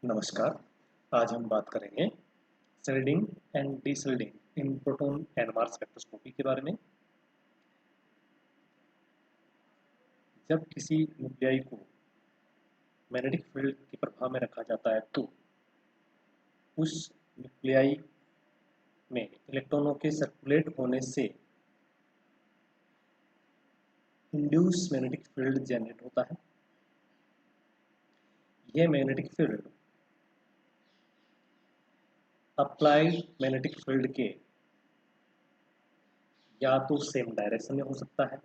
नमस्कार। आज हम बात करेंगे shielding and deshielding in proton NMR spectroscopy के बारे में। जब किसी न्यूक्लियाई को मैग्नेटिक फील्ड के प्रभाव में रखा जाता है तो उस न्यूक्लियाई में इलेक्ट्रॉनों के सर्कुलेट होने से इंड्यूस मैग्नेटिक फील्ड जनरेट होता है। यह magnetic field applied magnetic field के या तो सेम डायरेक्शन में हो सकता है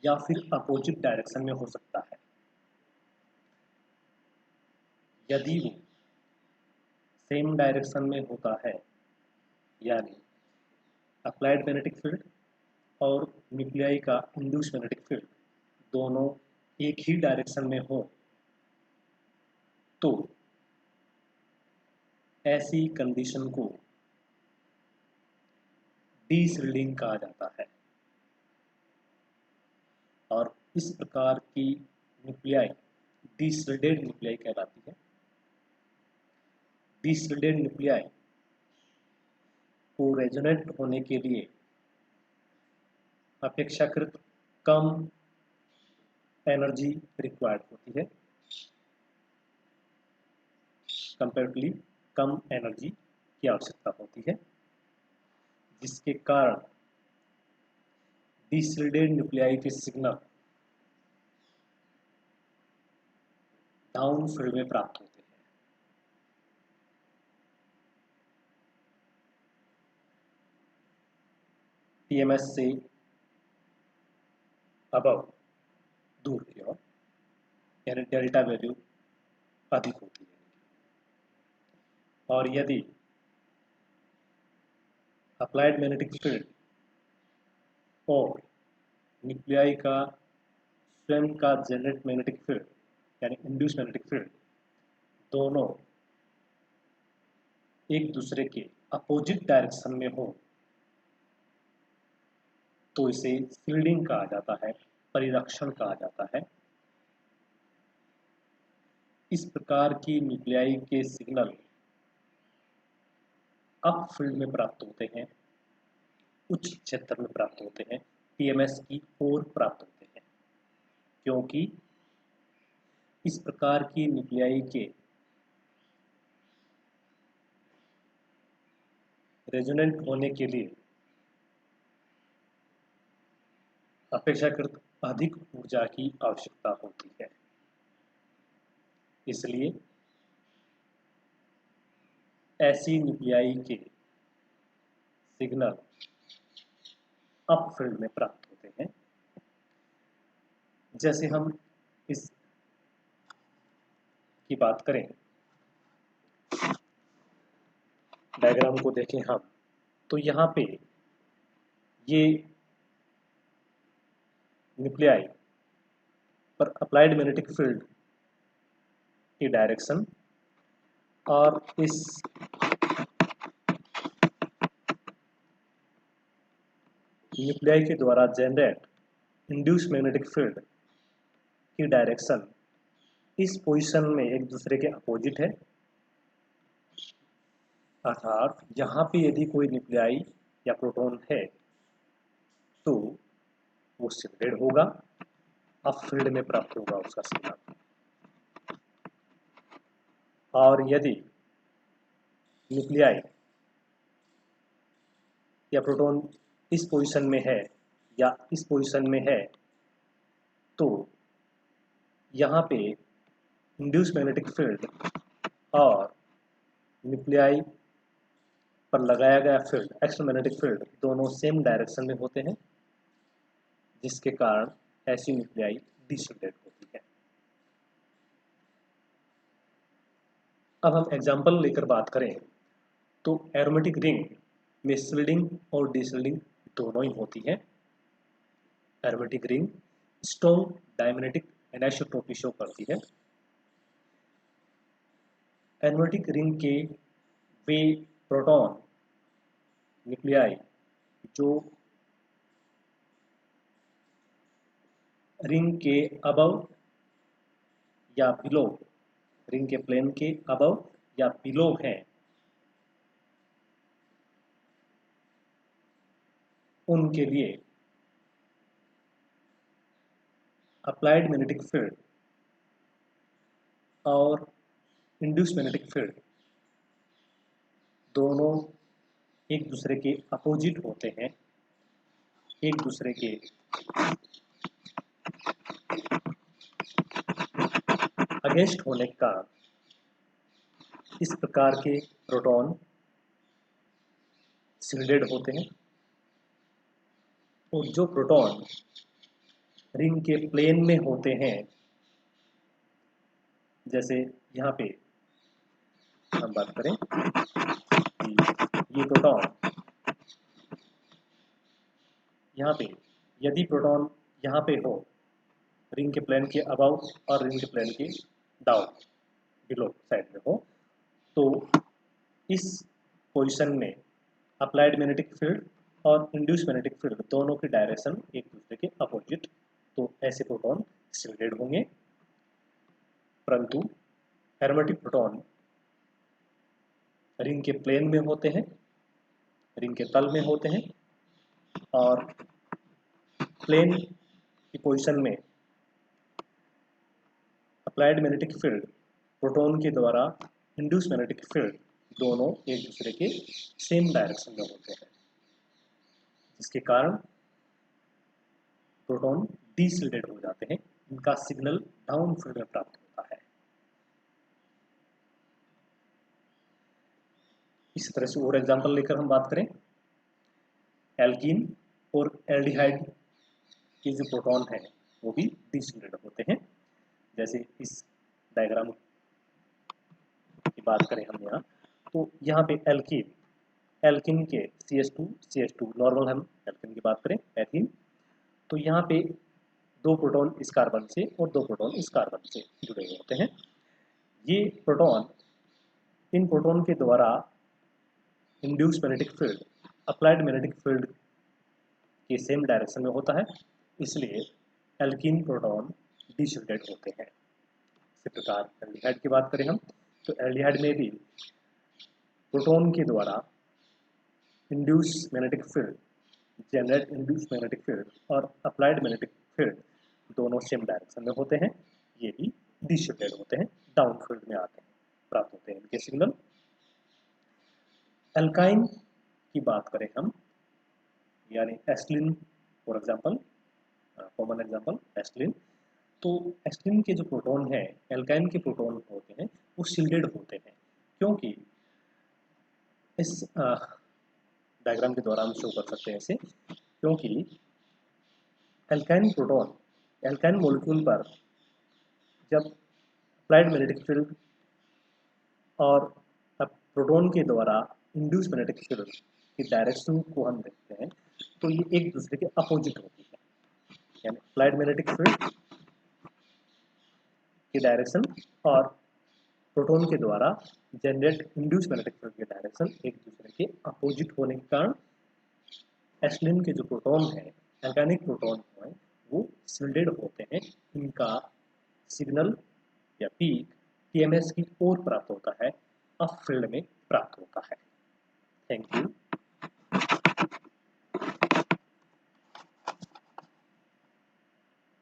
या फिर अपोजिट डायरेक्शन में हो सकता है। यदि वो सेम डायरेक्शन में होता है यानी अप्लाइड मैग्नेटिक फील्ड और न्यूक्लियाई का इंड्यूस मैग्नेटिक फील्ड दोनों एक ही डायरेक्शन में हो तो ऐसी कंडीशन को डीशिल्डिंग कहा जाता है। और इस प्रकार की न्यूक्लियाई डीशिल्डेड न्यूक्लियाई कहलाती है। डीशिल्डेड न्यूक्लियाई को रेजोनेट होने के लिए अपेक्षाकृत कम एनर्जी रिक्वायर्ड होती है, कंपैरेटिवली कम एनर्जी की आवश्यकता होती है, जिसके कारण डीशिल्डेड न्यूक्लियाई के सिग्नल डाउन फील्ड में प्राप्त होते हैं। पीएमएस से अबव दूर की ओर यानी डेल्टा वैल्यू अधिक होती है। और यदि अप्लाइड मैग्नेटिक फील्ड और न्यूक्लियाई का स्वयं का जनरेट मैग्नेटिक फील्ड यानी इंड्यूस मैग्नेटिक फील्ड दोनों एक दूसरे के अपोजिट डायरेक्शन में हो तो इसे शील्डिंग कहा जाता है, परिरक्षण कहा जाता है। इस प्रकार की न्यूक्लियाई के सिग्नल अप फील्ड में प्राप्त होते हैं, उच्च क्षेत्र में प्राप्त होते हैं, पीएमएस की ओर प्राप्त होते हैं, क्योंकि इस प्रकार की न्यूक्लियाई के रेजोनेंट होने के लिए अपेक्षाकृत अधिक ऊर्जा की आवश्यकता होती है। इसलिए ऐसी न्यूक्लियाई के सिग्नल अप फील्ड में प्राप्त होते हैं। जैसे हम इस की बात करें, डायग्राम को देखें हम, तो यहाँ पे ये न्यूक्लियाई पर अप्लाइड मैग्नेटिक फील्ड की डायरेक्शन और इस न्यूक्लियाई के द्वारा जनरेट इंड्यूस मैग्नेटिक फील्ड की डायरेक्शन इस पोजीशन में एक दूसरे के अपोजिट है। अर्थात यहाँ पे यदि कोई न्यूक्लियाई या प्रोटॉन है तो वो शिल्डेड होगा, अप फील्ड में प्राप्त होगा उसका सिग्नल। और यदि न्यूक्लियाई या प्रोटॉन इस पोजीशन में है या इस पोजीशन में है तो यहाँ पे इंड्यूस मैग्नेटिक फील्ड और न्यूक्लियाई पर लगाया गया फील्ड एक्सट्रोमैग्नेटिक फील्ड दोनों सेम डायरेक्शन में होते हैं, जिसके कारण ऐसी न्यूक्लियाई डीशिल्डेड होती है। अब हम एग्जाम्पल लेकर बात करें तो एरोमेटिक रिंग में शिल्डिंग और डीशिल्डिंग दोनों ही होती है। Aromatic ring strong diamagnetic anisotropy show करती है। एरोमेटिक रिंग के वे प्रोटॉन न्यूक्लियाई जो रिंग के अबव या बिलो रिंग के प्लेन के अबव या बिलो हैं, उनके लिए अप्लाइड मैग्नेटिक फील्ड और इंड्यूस मैग्नेटिक फील्ड दोनों एक दूसरे के अपोजिट होते हैं, एक दूसरे के अगेंस्ट होने का इस प्रकार के प्रोटॉन शिल्डेड होते हैं, और जो प्रोटॉन रिंग के प्लेन में होते हैं, जैसे यहाँ पे हम बात करें कि ये प्रोटॉन यहाँ पे, यदि प्रोटॉन यहाँ पे हो रिंग के प्लेन के अबाउ और रिंग के प्लेन के डाउन बिलो साइड में हो, तो इस पोजीशन में अप्लाइड मैग्नेटिक फील्ड और इंड्यूस मैग्नेटिक फील्ड दोनों की डायरेक्शन एक दूसरे के अपोजिट, तो ऐसे प्रोटॉन शिल्डेड होंगे। परंतु एरोमेटिक प्रोटॉन रिंग के प्लेन में होते हैं, रिंग के तल में होते हैं, और प्लेन की पोजीशन में अप्लाइड मैग्नेटिक फील्ड प्रोटॉन के द्वारा इंड्यूस मैग्नेटिक फील्ड दोनों एक दूसरे के सेम डायरेक्शन में होते हैं, जिसके कारण प्रोटॉन डीशिल्डेड हो जाते हैं, इनका सिग्नल डाउन फील्ड में प्राप्त होता है। इसी तरह से और एग्जांपल लेकर हम बात करें, एल्कीन और एल्डिहाइड के जो प्रोटॉन हैं वो भी डीशिल्डेड होते हैं। जैसे इस डायग्राम की बात करें हम यहाँ, तो यहाँ पे एल्कीन के CH2 नॉर्मल, हम एल्कीन की बात करें एथीन, तो यहाँ पे दो प्रोटॉन इस कार्बन से और दो प्रोटॉन इस कार्बन से जुड़े हुए होते हैं। ये प्रोटॉन, इन प्रोटॉन के द्वारा induce magnetic field applied magnetic field के सेम डायरेक्शन में होता है, इसलिए एल्कीन प्रोटॉन डीशिल्डेड होते हैं। इसी प्रकार एल्डिहाइड की बात करें हम, तो एल्डिहाइड में भी प्रोटॉन के द्वारा induce magnetic field, generate induce magnetic field और अप्लाइड मैग्नेटिक फील्ड दोनों सेम डायरेक्शन में होते हैं, ये भी डीशिल्डेड होते हैं, डाउन फील्ड में आते हैं, प्राप्त होते हैं इनके सिग्नल। एल्काइन की बात करें हम, यानी एस्टिलीन फॉर एग्जांपल, कॉमन एग्जांपल एस्टिलीन, तो एस्टिलीन के जो प्रोटॉन हैं, एल्काइन के प्रोटॉन होते हैं, वो शिल्डेड होते हैं, क्योंकि इस डायग्राम के द्वारा हम शो कर सकते हैं इसे, क्योंकि एल्काइन प्रोटॉन एल्काइन मॉलिक्यूल पर जब अप्लाइड मैग्नेटिक फील्ड और प्रोटॉन के द्वारा इंड्यूस मैग्नेटिक फील्ड की डायरेक्शन को हम देखते हैं, तो ये एक दूसरे के अपोजिट होती है, यानी अप्लाइड मैग्नेटिक फील्ड की डायरेक्शन और प्रोटॉन के द्वारा जनरेट इंड्यूस मैग्नेटिक फील्ड की डायरेक्शन एक दूसरे के अपोजिट होने के कारण एस्टिलीन के जो प्रोटॉन है, ऑर्गेनिक प्रोटॉन है, वो शिल्डेड होते हैं, इनका सिग्नल या पीक TMS की ओर प्राप्त होता है, अप फील्ड में प्राप्त होता है। Thank you.